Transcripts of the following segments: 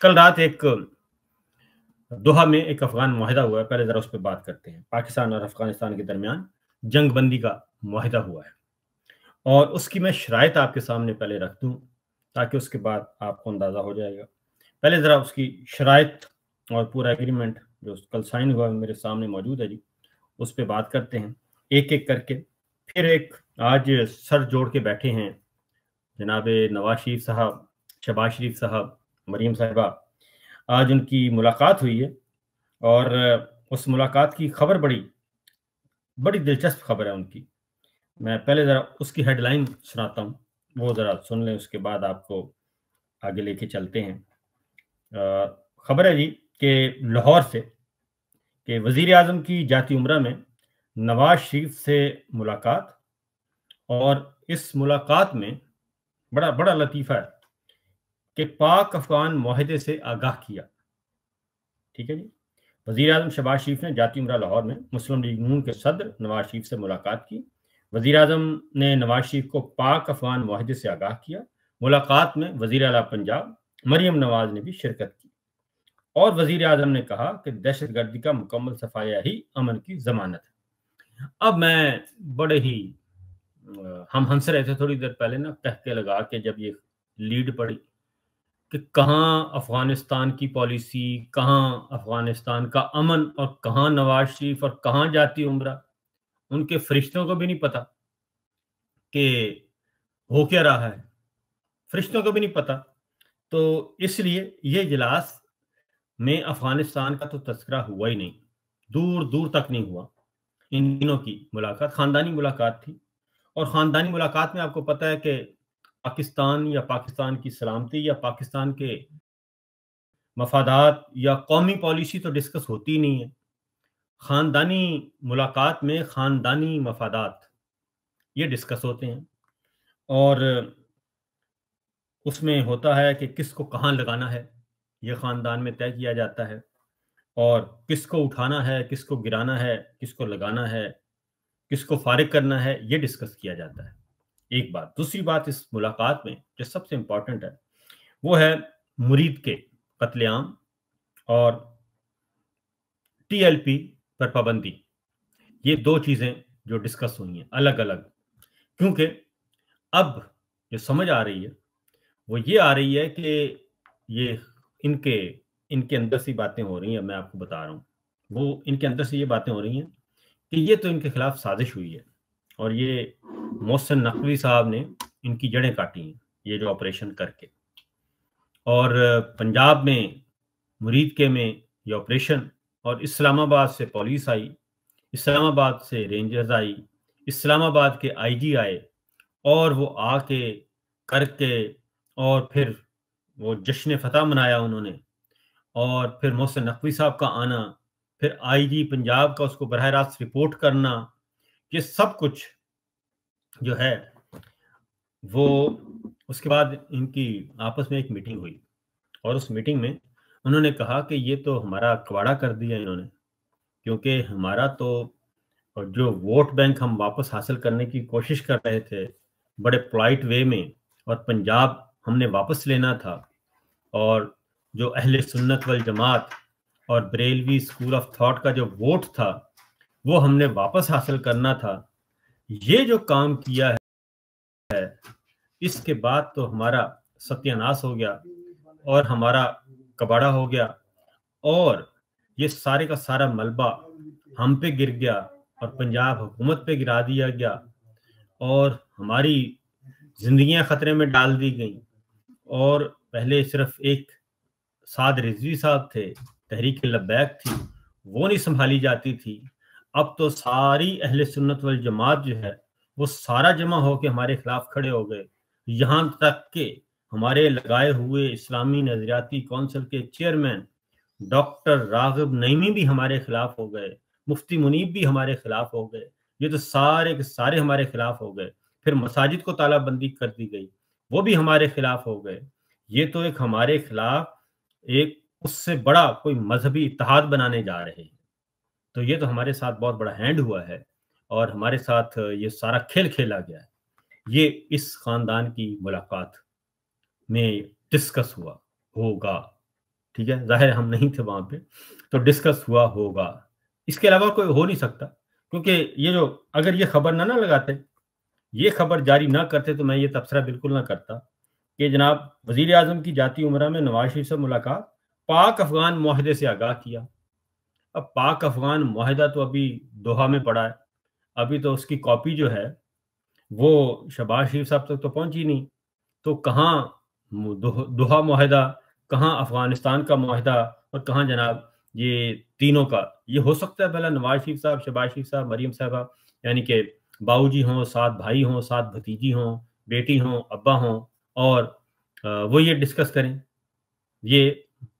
कल रात एक दोहा में एक अफगान मुआहिदा हुआ है, पहले ज़रा उस पे बात करते हैं। पाकिस्तान और अफ़गानिस्तान के दरमियान जंग बंदी का मुआहिदा हुआ है और उसकी मैं शराइत आपके सामने पहले रख दूँ, ताकि उसके बाद आपको अंदाज़ा हो जाएगा। पहले ज़रा उसकी शराइत और पूरा एग्रीमेंट जो कल साइन हुआ मेरे सामने मौजूद है जी, उस पे बात करते हैं, एक-एक करके। फिर एक आज सर जोड़ के बैठे हैं जनाब नवाज़ शरीफ साहब, शहबाज शरीफ साहब, मरीम साहिबा। आज उनकी मुलाकात हुई है और उस मुलाकात की खबर बड़ी दिलचस्प खबर है उनकी। मैं पहले ज़रा उसकी हेडलाइन सुनाता हूँ, वो ज़रा सुन लें, उसके बाद आपको आगे लेके चलते हैं। खबर है जी कि लाहौर से कि वज़ीर-ए-आज़म की जाती उम्रा में नवाज़ शरीफ से मुलाकात, और इस मुलाकात में बड़ा लतीफ़ा है कि पाक अफ़गान मुआहिदे से आगाह किया। ठीक है जी। वज़ीर-ए-आज़म शहबाज शरीफ ने जाती उम्रा लाहौर में मुस्लिम लीग नून के सदर नवाज़ शरीफ से मुलाकात की। वज़ीर-ए-आज़म ने नवाज़ शरीफ को पाक अफ़गान मुआहिदे से आगाह किया। मुलाकात में वज़ीर आला पंजाब मरियम नवाज़ ने भी शिरकत की और वज़ीर-ए-आज़म ने कहा कि दहशतगर्दी का मुकम्मल सफाया ही अमन की ज़मानत है। अब मैं बड़े ही हम हंस रहे थे थोड़ी देर पहले ना, कह के लगा के जब ये लीड पड़ी कि कहाँ अफ़गानिस्तान की पॉलिसी, कहाँ अफ़गानिस्तान का अमन और कहाँ नवाज़ शरीफ और कहाँ जाती उम्रा। उनके फरिश्तों को भी नहीं पता कि हो क्या रहा है, फरिश्तों को भी नहीं पता। तो इसलिए ये इजलास में अफ़गानिस्तान का तो तज़किरा हुआ ही नहीं, दूर-दूर तक नहीं हुआ। इन दिनों की मुलाकात ख़ानदानी मुलाकात थी और ख़ानदानी मुलाकात में आपको पता है कि पाकिस्तान या पाकिस्तान की सलामती या पाकिस्तान के मफादात या कौमी पॉलिसी तो डिस्कस होती ही नहीं है। ख़ानदानी मुलाकात में ख़ानदानी मफादात ये डिस्कस होते हैं और उसमें होता है कि किसको कहाँ लगाना है, ये ख़ानदान में तय किया जाता है और किसको उठाना है, किसको गिराना है, किसको लगाना है, किसको फ़ारिग करना है, ये डिस्कस किया जाता है। एक बात। दूसरी बात इस मुलाकात में जो सबसे इम्पोर्टेंट है, वो है मुरीद के कत्लेआम और टीएलपी पर पाबंदी। ये 2 चीज़ें जो डिस्कस हुई हैं अलग-अलग, क्योंकि अब जो समझ आ रही है, वो ये आ रही है कि ये इनके इनके अंदर से बातें हो रही हैं, मैं आपको बता रहा हूँ। वो इनके अंदर से ये बातें हो रही हैं कि ये तो इनके खिलाफ साजिश हुई है और ये मोहसिन नकवी साहब ने इनकी जड़ें काटी हैं, ये जो ऑपरेशन करके। और पंजाब में मुरीद के में ये ऑपरेशन, और इस्लामाबाद से पुलिस आई, इस्लामाबाद से रेंजर्स आई, इस्लामाबाद के आईजी आए और वो आके करके और फिर वो जश्न फतह मनाया उन्होंने, और फिर मोहसिन नकवी साहब का आना, फिर आईजी पंजाब का उसको बराह रास्त रिपोर्ट करना, ये सब कुछ जो है वो उसके बाद इनकी आपस में एक मीटिंग हुई और उस मीटिंग में उन्होंने कहा कि ये तो हमारा कबाड़ा कर दिया इन्होंने, क्योंकि हमारा तो जो वोट बैंक हम वापस हासिल करने की कोशिश कर रहे थे बड़े पोलाइट वे में, और पंजाब हमने वापस लेना था, और जो अहले सुन्नत वल जमात और बरेलवी स्कूल ऑफ थॉट का जो वोट था वो हमने वापस हासिल करना था। ये जो काम किया है इसके बाद तो हमारा सत्यानाश हो गया और हमारा कबाड़ा हो गया और ये सारे का सारा मलबा हम पे गिर गया और पंजाब हुकूमत पे गिरा दिया गया और हमारी जिंदगियां खतरे में डाल दी गई। और पहले सिर्फ एक साद रिजवी साहब थे, तहरीक लब्बैक थी, वो नहीं संभाली जाती थी। अब तो सारी अहले सुन्नत वल जमात जो है वो सारा जमा होकर हमारे खिलाफ खड़े हो गए। यहाँ तक कि हमारे लगाए हुए इस्लामी नजरियाती कौंसिल के चेयरमैन डॉक्टर रागिब नईमी भी हमारे खिलाफ हो गए, मुफ्ती मुनीब भी हमारे खिलाफ हो गए। ये तो सारे के सारे हमारे खिलाफ हो गए। फिर मसाजिद को तालाबंदी कर दी गई, वो भी हमारे खिलाफ हो गए। ये तो एक हमारे खिलाफ एक उससे बड़ा कोई मजहबी इत्तेहाद बनाने जा रहे हैं। तो ये तो हमारे साथ बहुत बड़ा हैंड हुआ है और हमारे साथ ये सारा खेल खेला गया है। ये इस खानदान की मुलाकात में डिस्कस हुआ होगा। ٹھیک ہے، ظاہر ہم نہیں تھے وہاں پہ، تو ڈسکس ہوا ہوگا، اس کے علاوہ کوئی ہو نہیں سکتا، کیونکہ یہ جو اگر یہ خبر نہ لگاتے، یہ خبر جاری نہ کرتے، تو میں یہ تبصرہ بالکل نہ کرتا کہ جناب وزیر اعظم کی جاتی عمرہ میں نواز شریف سے ملاقات، پاک افغان معاہدے سے آگاہ کیا۔ اب پاک افغان معاہدہ تو ابھی دوحہ میں پڑا ہے، ابھی تو اس کی کاپی جو ہے وہ شہباز شریف صاحب تک تو پہنچی نہیں، تو کہاں دوحہ معاہدہ، کہاں افغانستان کا معاہدہ، اور کہاں جناب یہ تینوں کا؟ یہ ہو سکتا ہے پہلا نواز شریف صاحب، شہباز شریف صاحب، مریم صاحبہ، یعنی کہ باؤ جی ہوں، 7 بھائی ہوں، 7 بھتیجی ہوں، بیٹی ہوں، ابا ہوں، اور وہ یہ ڈسکس کریں؟ یہ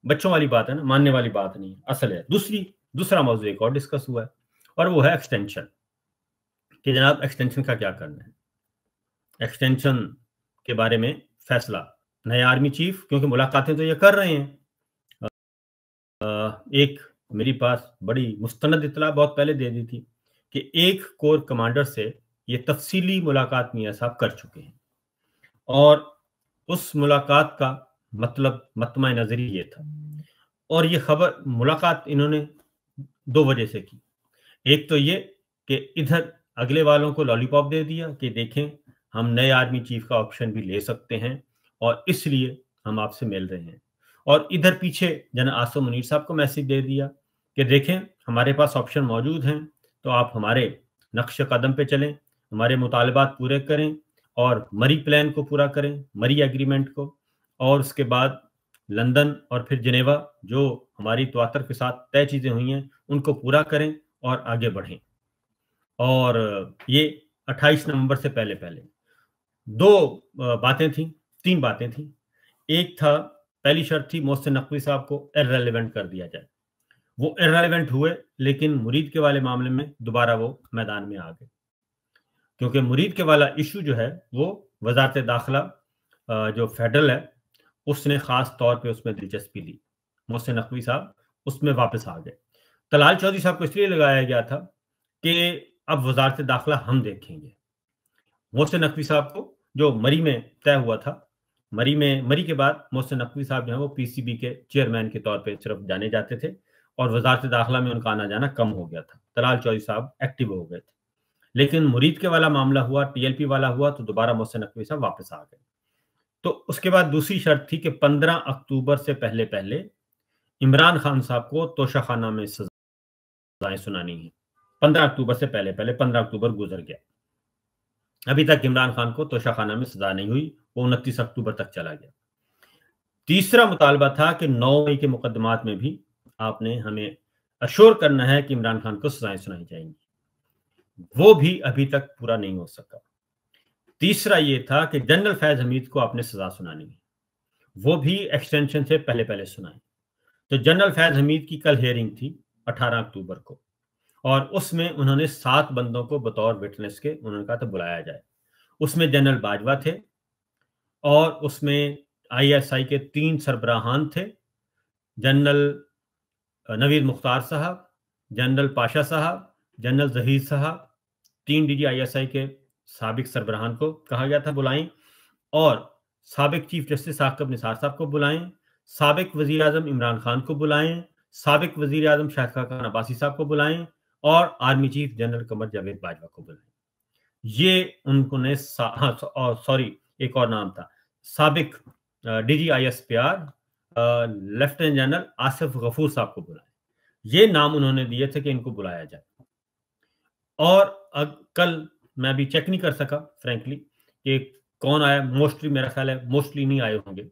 بچوں والی بات ہے نا، ماننے والی بات نہیں اصل ہے۔ دوسرا موضوع ایک اور ڈسکس ہوا ہے، اور وہ ہے ایکسٹینشن، کہ جناب ایکسٹینشن کا کیا کرنا ہے۔ ایکسٹینشن کے بارے میں فیصلہ نئے آرمی چیف، کیونکہ ملاقاتیں تو یہ کر رہے ہیں، ایک میری پاس بڑی مستند اطلاع بہت پہلے دے دی تھی کہ ایک کور کمانڈر سے یہ تفصیلی ملاقات میاں صاحب کر چکے ہیں، اور اس ملاقات کا مطلب مطمع نظری یہ تھا، اور یہ خبر ملاقات انہوں نے 2 وجہ سے کی۔ ایک تو یہ کہ ادھر اگلے والوں کو لالی پاپ دے دیا کہ دیکھیں ہم نئے آرمی چیف کا آپشن بھی لے سکتے ہیں، اور اس لیے ہم آپ سے مل رہے ہیں، اور ادھر پیچھے جناب آصف منیر صاحب کو میسج دے دیا کہ دیکھیں ہمارے پاس آپشن موجود ہیں، تو آپ ہمارے نقش قدم پہ چلیں، ہمارے مطالبات پورے کریں، اور مری پلان کو پورا کریں، مری ایگریمنٹ کو، اور اس کے بعد لندن اور پھر جنیوا جو ہماری تواتر کے ساتھ طے چیزیں ہوئی ہیں ان کو پورا کریں اور آگے بڑھیں۔ اور یہ 28 نومبر سے پہلے 3 باتیں تھیں۔ ایک تھا، پہلی شرط تھی محسن نقوی صاحب کو ارریلیونٹ کر دیا جائے، وہ ارریلیونٹ ہوئے، لیکن مرید کے والے معاملے میں دوبارہ وہ میدان میں آ گئے، کیونکہ مرید کے والا ایشو جو ہے وہ وزارت داخلہ جو فیڈرل ہے اس نے خاص طور پہ اس میں دلچسپی لی، محسن نقوی صاحب اس میں واپس آ گئے۔ طلال چودھری صاحب کو اس لیے لگایا گیا تھا کہ اب وزارت داخلہ ہم دیکھیں گے۔ محسن نقوی صاحب کو جو مری میں طے ہوا تھا، مری کے بعد محسن نقوی صاحب جو ہیں وہ پی سی بی کے چیئرمین کے طور پہ صرف جانے جاتے تھے، اور وزارت داخلہ میں ان کا آنا جانا کم ہو گیا تھا، طلال چودھری صاحب ایکٹیو ہو گئے تھے۔ لیکن مرید کے والا معاملہ ہوا، ٹی ایل پی والا ہوا، تو دوبارہ محسن نقوی صاحب واپس آ گئے۔ تو اس کے بعد دوسری شرط تھی کہ 15 اکتوبر سے پہلے عمران خان صاحب کو توشہ خانہ میں سزائیں سنانی ہیں۔ 15 اکتوبر سے پہلے 15 اکتوبر گزر گیا، ابھی تک عمران خان کو توشہ خانہ میں سزا نہیں ہوئی، وہ 29 اکتوبر تک چلا گیا۔ تیسرا مطالبہ تھا کہ 9 مئی کے مقدمات میں بھی آپ نے ہمیں اشور کرنا ہے کہ عمران خان کو سزائیں سنائی جائیں گی، وہ بھی ابھی تک پورا نہیں ہو سکا۔ تیسرا یہ تھا کہ جنرل فیض حمید کو آپ نے سزا سنانی ہے، وہ بھی ایکسٹینشن سے پہلے سنائیں۔ تو جنرل فیض حمید کی کل ہیئرنگ تھی 18 اکتوبر کو، اور اس میں انہوں نے 7 بندوں کو بطور وٹنس کے انہوں نے کہا تو بلایا جائے۔ اس میں جنرل باجوہ تھے، اور اس میں آئی ایس آئی کے 3 سربراہان تھے، جنرل نوید مختار صاحب، جنرل پاشا صاحب، جنرل ظہیر صاحب، 3 D G I S I کے سابق سربراہان کو کہا گیا تھا بلائیں، اور سابق چیف جسٹس ثاقب نثار صاحب کو بلائیں، سابق وزیر اعظم عمران خان کو بلائیں، سابق وزیر اعظم شاہد خاقان عباسی صاحب کو بلائیں، اور army chief general Qamar Javed Bajwa کو بلائیں۔ یہ ان کو نے ایک اور نام تھا، سابق D G I S P R lieutenant general Asif Ghafoor صاحب کو بلائیں۔ یہ نام انہوں نے دیے تھے کہ ان کو بلایا جائے، اور کل میں بھی چیک نہیں کر سکا فرینکلی کہ کون آیا، موسٹلی میرا خیال ہے موسٹلی نہیں آئے ہوں گے،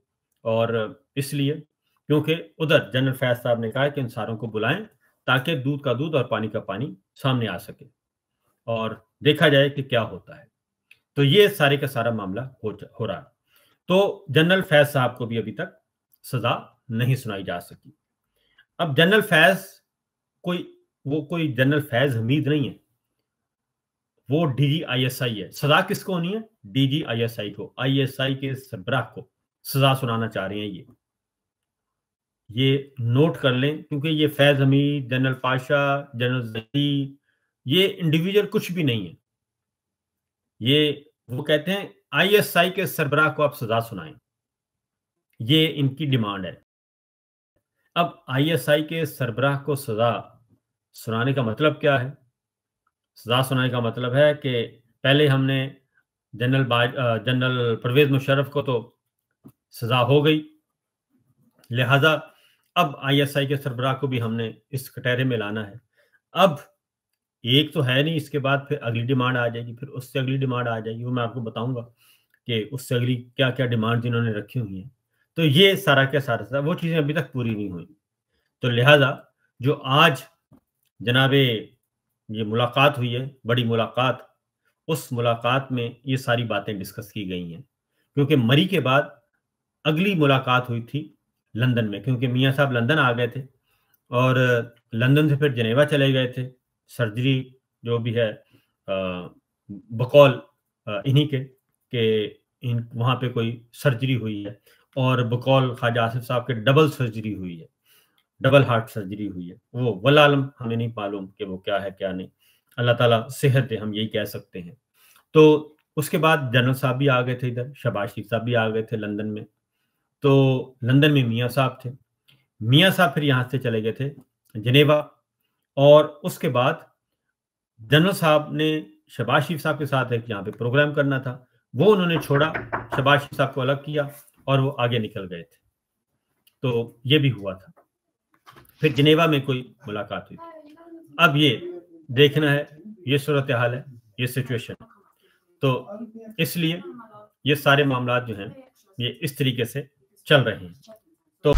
اور اس لیے کیونکہ ادھر جنرل فیض صاحب نے کہا کہ ان ساروں کو بلائیں تاکہ دودھ کا دودھ اور پانی کا پانی سامنے آ سکے اور دیکھا جائے کہ کیا ہوتا ہے۔ تو یہ سارے کا سارا معاملہ ہو رہا ہے۔ تو جنرل فیض صاحب کو بھی ابھی تک سزا نہیں سنائی جا سکی۔ اب جنرل فیض کوئی جنرل فیض حمید نہیں ہے، وہ D G I S I ہے۔ سزا کس کو ہونی ہے؟ D G I S I کو، آئی ایس آئی کے سربراہ کو سزا سنانا چاہ رہے ہیں۔ یہ نوٹ کر لیں، کیونکہ یہ فیض حمید، جنرل پاشا، جنرل ظہیر، یہ انڈیویجول کچھ بھی نہیں ہے، یہ وہ کہتے ہیں آئی ایس آئی کے سربراہ کو آپ سزا سنائیں، یہ ان کی ڈیمانڈ ہے۔ अब ISI के सरबराह को सजा सुनाने का मतलब क्या है? सजा सुनाने का मतलब है कि पहले हमने जनरल परवेज मुशर्रफ को तो सजा हो गई, लिहाजा अब ISI के सरबराह को भी हमने इस कटहरे में लाना है। अब एक तो है नहीं, इसके बाद फिर अगली डिमांड आ जाएगी, फिर उससे अगली डिमांड आ जाएगी, वो मैं आपको बताऊंगा कि उससे अगली क्या क्या डिमांड इन्होंने रखी हुई हैं। तो ये सारा क्या सारा वो चीज़ें अभी तक पूरी नहीं हुई। तो लिहाजा जो आज जनाबे ये मुलाकात हुई है, बड़ी मुलाकात, उस मुलाकात में ये सारी बातें डिस्कस की गई हैं, क्योंकि मरी के बाद अगली मुलाकात हुई थी लंदन में, क्योंकि मियाँ साहब लंदन आ गए थे और लंदन से फिर जनेवा चले गए थे। सर्जरी जो भी है बकौल इन्हीं के वहाँ पे कोई सर्जरी हुई है, और बकौल ख्वाजा आसिफ साहब के डबल सर्जरी हुई है, डबल हार्ट सर्जरी हुई है। वो वल्लाह आलम, हमें नहीं मालूम कि वो क्या है क्या नहीं, अल्लाह ताला सेहत दे, हम यही कह सकते हैं। तो उसके बाद जनरल साहब भी आ गए थे इधर, शहबाज शरीफ साहब भी आ गए थे लंदन में। तो लंदन में मियाँ साहब थे, मियाँ साहब फिर यहाँ से चले गए थे जनेवा, और उसके बाद जनरल साहब ने शहबाज शरीफ साहब के साथ एक यहाँ पे प्रोग्राम करना था, वो उन्होंने छोड़ा, शहबाज शरीफ साहब को अलग किया और वो आगे निकल गए थे। तो ये भी हुआ था। फिर जनेवा में कोई मुलाकात हुई थी। अब ये देखना है, ये सूरत हाल है, ये सिचुएशन। तो इसलिए ये सारे मामला जो हैं ये इस तरीके से चल रहे हैं। तो